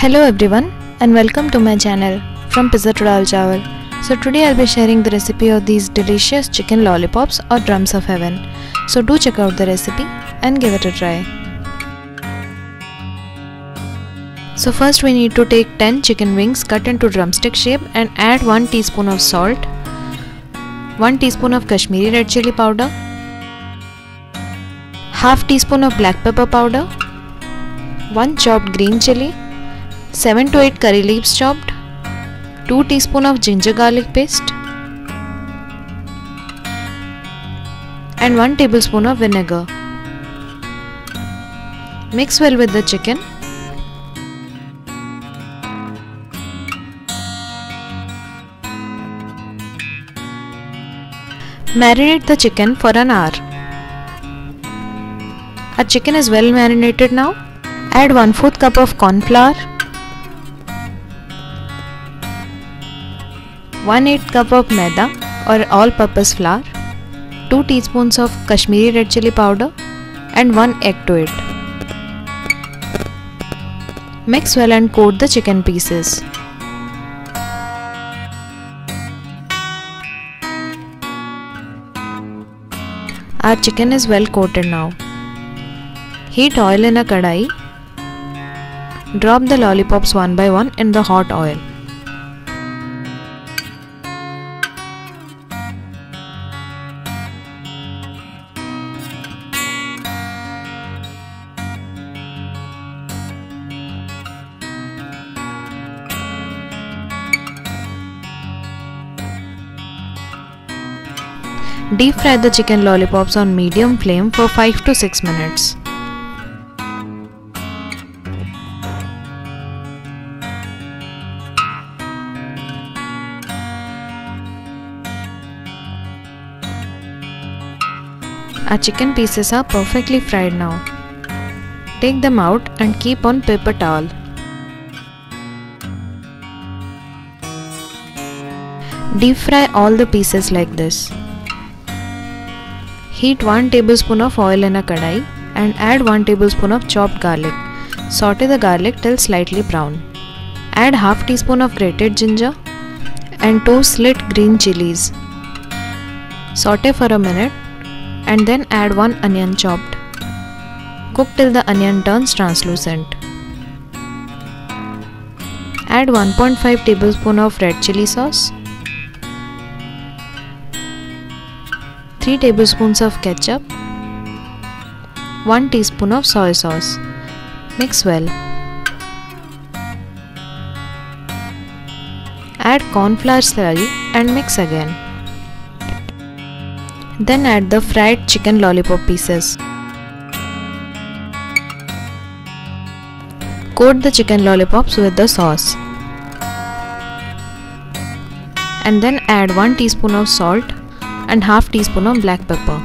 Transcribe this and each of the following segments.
Hello everyone and welcome to my channel From Pizza to Dalchawal. So today I'll be sharing the recipe of these delicious chicken lollipops or drums of heaven. So do check out the recipe and give it a try. So first we need to take 10 chicken wings cut into drumstick shape and add 1 teaspoon of salt, 1 teaspoon of Kashmiri red chilli powder, half teaspoon of black pepper powder, 1 chopped green chilli, 7 to 8 curry leaves chopped, 2 teaspoon of ginger garlic paste and 1 tablespoon of vinegar. Mix well with the chicken. Marinate the chicken for an hour. Our chicken is well marinated now. Add 1/4 cup of corn flour, 1/8 cup of Maida or all-purpose flour, 2 teaspoons of Kashmiri red chilli powder and 1 egg to it. Mix well and coat the chicken pieces. Our chicken is well coated now. Heat oil in a kadai. Drop the lollipops one by one in the hot oil. Deep fry the chicken lollipops on medium flame for 5 to 6 minutes. Our chicken pieces are perfectly fried now. Take them out and keep on paper towel. Deep fry all the pieces like this. Heat 1 tablespoon of oil in a kadai and add 1 tablespoon of chopped garlic. Saute the garlic till slightly brown. Add half teaspoon of grated ginger and 2 slit green chillies. Saute for a minute and then add 1 onion chopped. Cook till the onion turns translucent. Add 1.5 tablespoon of red chilli sauce, 3 tablespoons of ketchup, 1 teaspoon of soy sauce. Mix well. Add corn flour slurry and mix again. Then add the fried chicken lollipop pieces. Coat the chicken lollipops with the sauce. And then add 1 teaspoon of salt and half teaspoon of black pepper.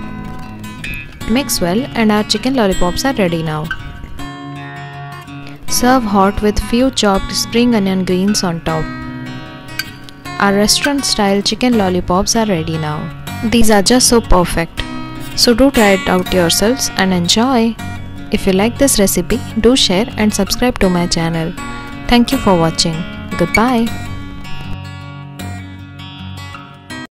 Mix well and our chicken lollipops are ready now. Serve hot with few chopped spring onion greens on top. Our restaurant style chicken lollipops are ready now. These are just so perfect. So do try it out yourselves and enjoy. If you like this recipe, do share and subscribe to my channel. Thank you for watching. Goodbye.